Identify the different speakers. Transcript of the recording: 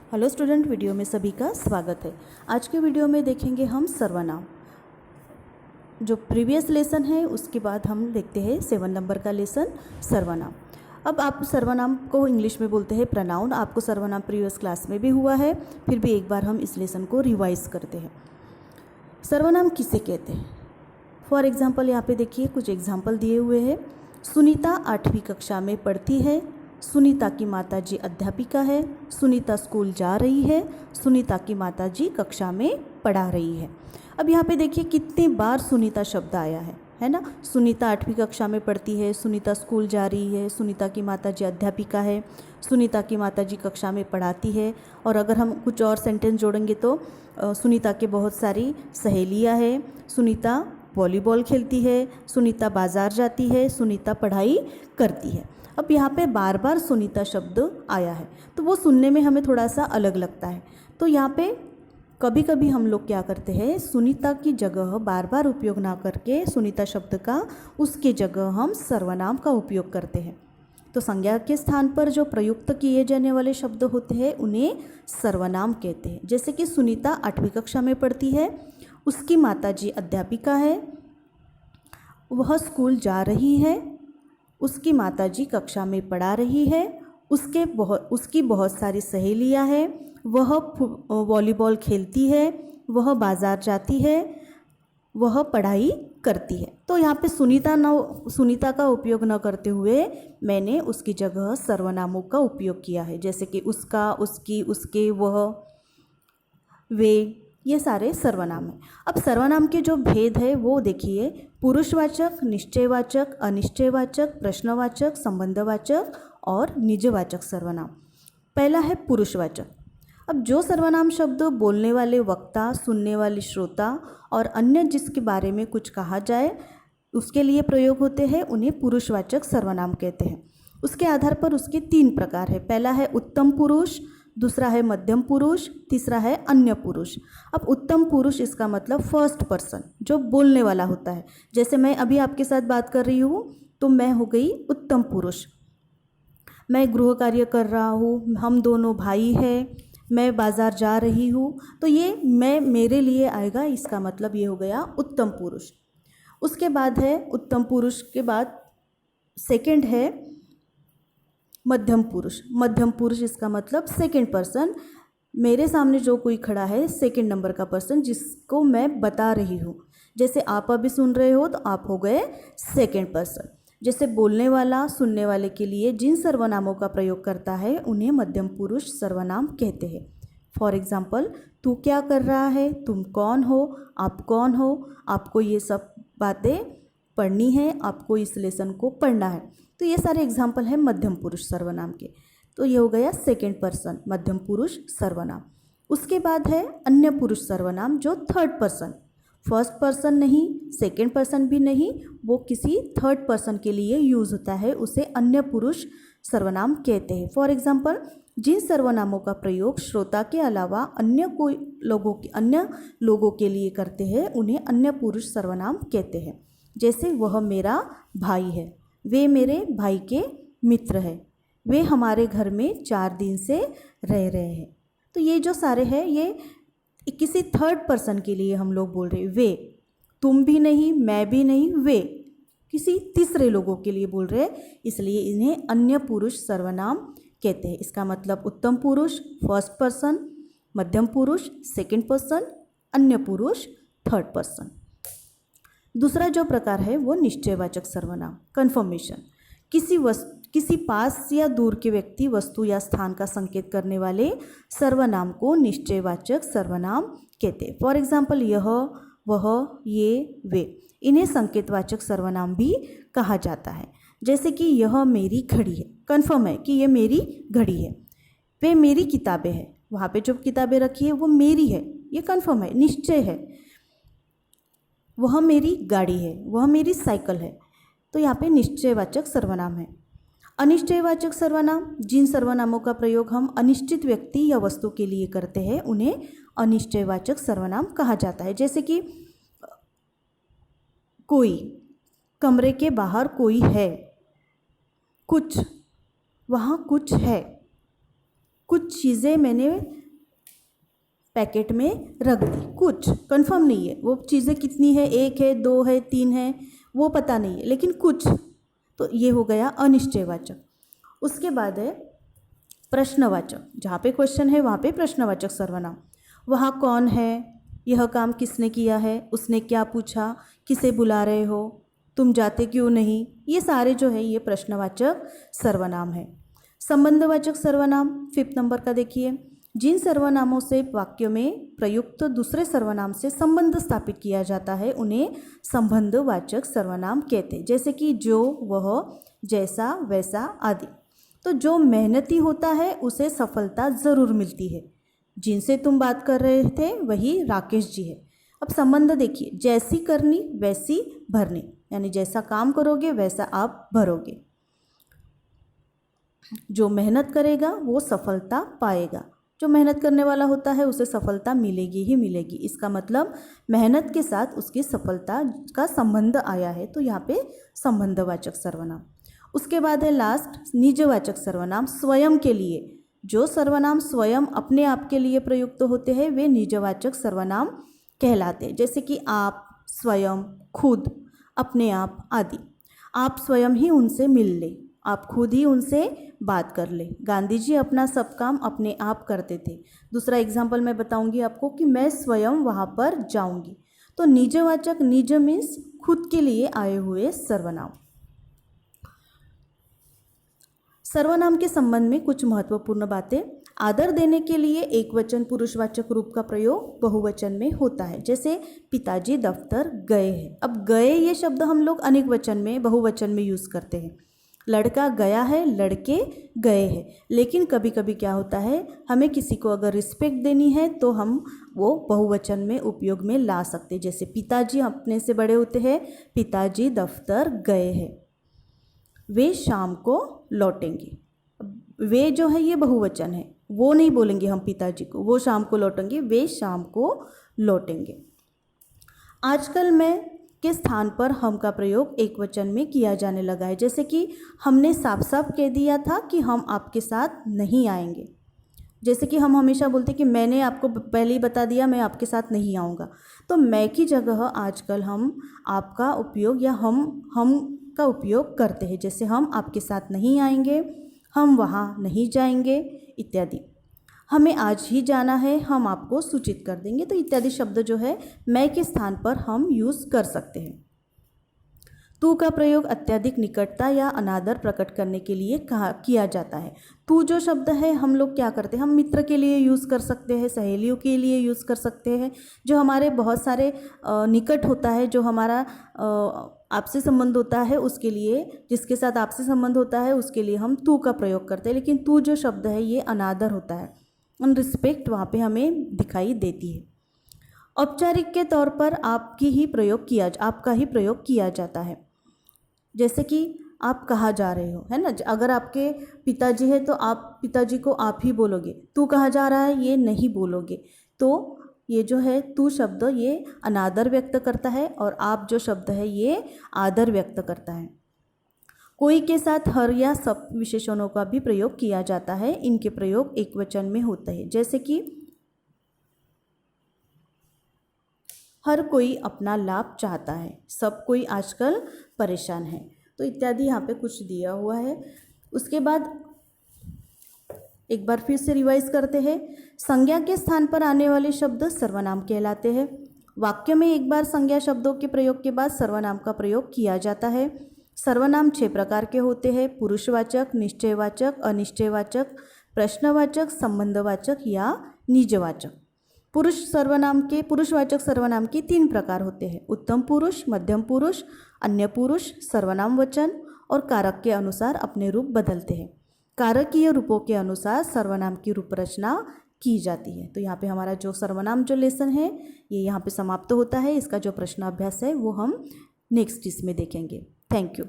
Speaker 1: Hello student, video में सभी का स्वागत है। आज के वीडियो में देखेंगे हम सर्वनाम। जो प्रीवियस लेसन है उसके बाद हम देखते हैं 7 नंबर का लेसन सर्वनाम। अब आप सर्वनाम को इंग्लिश में बोलते हैं प्रोनाउन। आपको सर्वनाम प्रीवियस क्लास में भी हुआ है, फिर भी एक बार हम इस लेसन को रिवाइज करते हैं। सर्वनाम किसे कहते हैं? फॉर एग्जाम्पल यहाँ पे देखिए कुछ एग्जाम्पल दिए हुए हैं। सुनीता 8वीं कक्षा में पढ़ती है। सुनीता की माताजी अध्यापिका है। सुनीता स्कूल जा रही है। सुनीता की माताजी कक्षा में पढ़ा रही है। अब यहाँ पे देखिए कितनी बार सुनीता शब्द आया है ना। सुनीता 8वीं कक्षा में पढ़ती है, सुनीता स्कूल जा रही है, सुनीता की माताजी अध्यापिका है, सुनीता की माताजी कक्षा में पढ़ाती है। और अगर हम कुछ और सेंटेंस जोड़ेंगे तो सुनीता के बहुत सारी सहेलियाँ हैं, सुनीता वॉलीबॉल खेलती है, सुनीता बाज़ार जाती है, सुनीता पढ़ाई करती है। अब यहाँ पे बार बार सुनीता शब्द आया है तो वो सुनने में हमें थोड़ा सा अलग लगता है। तो यहाँ पे कभी कभी हम लोग क्या करते हैं, सुनीता की जगह बार बार उपयोग ना करके सुनीता शब्द का उसके जगह हम सर्वनाम का उपयोग करते हैं। तो संज्ञा के स्थान पर जो प्रयुक्त किए जाने वाले शब्द होते हैं उन्हें सर्वनाम कहते हैं। जैसे कि सुनीता 8वीं कक्षा में पढ़ती है, उसकी माताजी अध्यापिका है, वह स्कूल जा रही है, उसकी माताजी कक्षा में पढ़ा रही है, उसकी बहुत सारी सहेलियां हैं, वह वॉलीबॉल खेलती है, वह बाज़ार जाती है, वह पढ़ाई करती है। तो यहाँ पे सुनीता का उपयोग न करते हुए मैंने उसकी जगह सर्वनामों का उपयोग किया है। जैसे कि उसका, उसकी, उसके, वह, वे, ये सारे सर्वनाम हैं। अब सर्वनाम के जो भेद है वो देखिए, पुरुषवाचक, निश्चयवाचक, अनिश्चयवाचक, प्रश्नवाचक, संबंधवाचक और निजवाचक सर्वनाम। पहला है पुरुषवाचक। अब जो सर्वनाम शब्द बोलने वाले वक्ता, सुनने वाले श्रोता और अन्य जिसके बारे में कुछ कहा जाए उसके लिए प्रयोग होते हैं उन्हें पुरुषवाचक सर्वनाम कहते हैं। उसके आधार पर उसके 3 प्रकार है। पहला है उत्तम पुरुष, दूसरा है मध्यम पुरुष, तीसरा है अन्य पुरुष। अब उत्तम पुरुष इसका मतलब फर्स्ट पर्सन, जो बोलने वाला होता है। जैसे मैं अभी आपके साथ बात कर रही हूँ तो मैं हो गई उत्तम पुरुष। मैं गृह कार्य कर रहा हूँ, हम दोनों भाई हैं, मैं बाज़ार जा रही हूँ, तो ये मैं मेरे लिए आएगा, इसका मतलब ये हो गया उत्तम पुरुष। उसके बाद है उत्तम पुरुष के बाद सेकंड है मध्यम पुरुष। मध्यम पुरुष इसका मतलब सेकंड पर्सन, मेरे सामने जो कोई खड़ा है सेकंड नंबर का पर्सन जिसको मैं बता रही हूँ। जैसे आप अभी सुन रहे हो तो आप हो गए सेकंड पर्सन। जैसे बोलने वाला, सुनने वाले के लिए जिन सर्वनामों का प्रयोग करता है उन्हें मध्यम पुरुष सर्वनाम कहते हैं। फॉर एग्जाम्पल, तू क्या कर रहा है, तुम कौन हो, आप कौन हो, आपको ये सब बातें पढ़नी है, आपको इस लेसन को पढ़ना है। तो ये सारे एग्जाम्पल हैं मध्यम पुरुष सर्वनाम के। तो ये हो गया सेकंड पर्सन मध्यम पुरुष सर्वनाम। उसके बाद है अन्य पुरुष सर्वनाम, जो थर्ड पर्सन, फर्स्ट पर्सन नहीं, सेकंड पर्सन भी नहीं, वो किसी थर्ड पर्सन के लिए यूज़ होता है, उसे अन्य पुरुष सर्वनाम कहते हैं। फॉर एग्जाम्पल, जिन सर्वनामों का प्रयोग श्रोता के अलावा अन्य लोगों के लिए करते हैं उन्हें अन्य पुरुष सर्वनाम कहते हैं। जैसे वह मेरा भाई है, वे मेरे भाई के मित्र हैं, वे हमारे घर में 4 दिन से रह रहे हैं। तो ये जो सारे हैं ये किसी थर्ड पर्सन के लिए हम लोग बोल रहे हैं। वे, तुम भी नहीं, मैं भी नहीं, वे किसी तीसरे लोगों के लिए बोल रहे हैं, इसलिए इन्हें अन्य पुरुष सर्वनाम कहते हैं। इसका मतलब उत्तम पुरुष फर्स्ट पर्सन, मध्यम पुरुष सेकंड पर्सन, अन्य पुरुष थर्ड पर्सन। दूसरा जो प्रकार है वो निश्चयवाचक सर्वनाम, कन्फर्मेशन। किसी पास या दूर के व्यक्ति, वस्तु या स्थान का संकेत करने वाले सर्वनाम को निश्चयवाचक सर्वनाम कहते हैं। फॉर एग्जाम्पल, यह, वह, ये, वे, इन्हें संकेतवाचक सर्वनाम भी कहा जाता है। जैसे कि यह मेरी घड़ी है, कन्फर्म है कि यह मेरी घड़ी है। वे मेरी किताबें हैं, वहाँ पे जो किताबें रखी है वो मेरी है, ये कन्फर्म है, निश्चय है। वह मेरी गाड़ी है, वह मेरी साइकिल है। तो यहाँ पे निश्चयवाचक सर्वनाम है। अनिश्चयवाचक सर्वनाम, जिन सर्वनामों का प्रयोग हम अनिश्चित व्यक्ति या वस्तु के लिए करते हैं उन्हें अनिश्चयवाचक सर्वनाम कहा जाता है। जैसे कि कोई, कमरे के बाहर कोई है, कुछ, वहाँ कुछ है, कुछ चीज़ें मैंने पैकेट में रख दी, कुछ कंफर्म नहीं है, वो चीज़ें कितनी है, 1 है, 2 है, 3 है, वो पता नहीं है, लेकिन कुछ, तो ये हो गया अनिश्चयवाचक। उसके बाद है प्रश्नवाचक, जहाँ पे क्वेश्चन है वहाँ पे प्रश्नवाचक सर्वनाम। वहाँ कौन है, यह काम किसने किया है, उसने क्या पूछा, किसे बुला रहे हो, तुम जाते क्यों नहीं, ये सारे जो है ये प्रश्नवाचक सर्वनाम है। संबंधवाचक सर्वनाम 5 नंबर का देखिए, जिन सर्वनामों से वाक्य में प्रयुक्त दूसरे सर्वनाम से संबंध स्थापित किया जाता है उन्हें संबंधवाचक सर्वनाम कहते हैं, जैसे कि जो, वह, जैसा, वैसा आदि। तो जो मेहनती होता है उसे सफलता ज़रूर मिलती है। जिनसे तुम बात कर रहे थे वही राकेश जी है। अब संबंध देखिए, जैसी करनी वैसी भरनी, यानी जैसा काम करोगे वैसा आप भरोगे। जो मेहनत करेगा वो सफलता पाएगा, जो मेहनत करने वाला होता है उसे सफलता मिलेगी ही मिलेगी। इसका मतलब मेहनत के साथ उसकी सफलता का संबंध आया है, तो यहाँ पे संबंधवाचक सर्वनाम। उसके बाद है लास्ट निजवाचक सर्वनाम, स्वयं के लिए। जो सर्वनाम स्वयं अपने आप के लिए प्रयुक्त होते हैं वे निजवाचक सर्वनाम कहलाते हैं, जैसे कि आप, स्वयं, खुद, अपने आप आदि। आप स्वयं ही उनसे मिल ले, आप खुद ही उनसे बात कर ले। गांधी जी अपना सब काम अपने आप करते थे। दूसरा एग्जाम्पल मैं बताऊंगी आपको कि मैं स्वयं वहाँ पर जाऊंगी। तो निजवाचक, निज मीन्स खुद के लिए आए हुए सर्वनाम। सर्वनाम के संबंध में कुछ महत्वपूर्ण बातें। आदर देने के लिए एकवचन पुरुषवाचक रूप का प्रयोग बहुवचन में होता है, जैसे पिताजी दफ्तर गए हैं। अब गए ये शब्द हम लोग अनेक वचन में, बहुवचन में यूज़ करते हैं। लड़का गया है, लड़के गए हैं। लेकिन कभी कभी क्या होता है, हमें किसी को अगर रिस्पेक्ट देनी है तो हम वो बहुवचन में उपयोग में ला सकते हैं, जैसे पिताजी अपने से बड़े होते हैं, पिताजी दफ्तर गए हैं, वे शाम को लौटेंगे। वे जो है ये बहुवचन है, वो नहीं बोलेंगे हम पिताजी को, वो शाम को लौटेंगे, वे शाम को लौटेंगे। आजकल मैं के स्थान पर हम का प्रयोग एक वचन में किया जाने लगा है, जैसे कि हमने साफ साफ कह दिया था कि हम आपके साथ नहीं आएंगे। जैसे कि हम हमेशा बोलते कि मैंने आपको पहले ही बता दिया मैं आपके साथ नहीं आऊँगा, तो मैं की जगह आजकल हम आपका उपयोग या हम का उपयोग करते हैं, जैसे हम आपके साथ नहीं आएंगे, हम वहाँ नहीं जाएंगे इत्यादि। हमें आज ही जाना है, हम आपको सूचित कर देंगे। तो इत्यादि शब्द जो है मैं के स्थान पर हम यूज़ कर सकते हैं। तू का प्रयोग अत्यधिक निकटता या अनादर प्रकट करने के लिए किया जाता है। तू जो शब्द है हम लोग क्या करते हैं, हम मित्र के लिए यूज़ कर सकते हैं, सहेलियों के लिए यूज़ कर सकते हैं, जो हमारे बहुत सारे निकट होता है, जो हमारा आपसे संबंध होता है उसके लिए, जिसके साथ आपसे संबंध होता है उसके लिए हम तू का प्रयोग करते हैं। लेकिन तू जो शब्द है ये अनादर होता है, अनरिस्पेक्ट वहाँ पे हमें दिखाई देती है। औपचारिक के तौर पर आपका ही प्रयोग किया जाता है, जैसे कि आप कहाँ जा रहे हो, है ना। अगर आपके पिताजी है तो आप पिताजी को आप ही बोलोगे, तू कहाँ जा रहा है ये नहीं बोलोगे। तो ये जो है तू शब्द ये अनादर व्यक्त करता है और आप जो शब्द है ये आदर व्यक्त करता है। कोई के साथ हर या सब विशेषणों का भी प्रयोग किया जाता है, इनके प्रयोग एक वचन में होते हैं, जैसे कि हर कोई अपना लाभ चाहता है, सब कोई आजकल परेशान है। तो इत्यादि यहाँ पे कुछ दिया हुआ है। उसके बाद एक बार फिर से रिवाइज करते हैं। संज्ञा के स्थान पर आने वाले शब्द सर्वनाम कहलाते हैं। वाक्य में एक बार संज्ञा शब्दों के प्रयोग के बाद सर्वनाम का प्रयोग किया जाता है। सर्वनाम 6 प्रकार के होते हैं, पुरुषवाचक, निश्चयवाचक, अनिश्चयवाचक, प्रश्नवाचक, संबंधवाचक या निजवाचक। पुरुषवाचक सर्वनाम के 3 प्रकार होते हैं, उत्तम पुरुष, मध्यम पुरुष, अन्य पुरुष। सर्वनाम वचन और कारक के अनुसार अपने रूप बदलते हैं। कारकीय रूपों के अनुसार सर्वनाम की रूप रचना की जाती है। तो यहाँ पे हमारा जो सर्वनाम जो लेसन है ये यहाँ पे समाप्त होता है। इसका जो प्रश्न अभ्यास है वो हम नेक्स्ट इसमें देखेंगे। Thank you.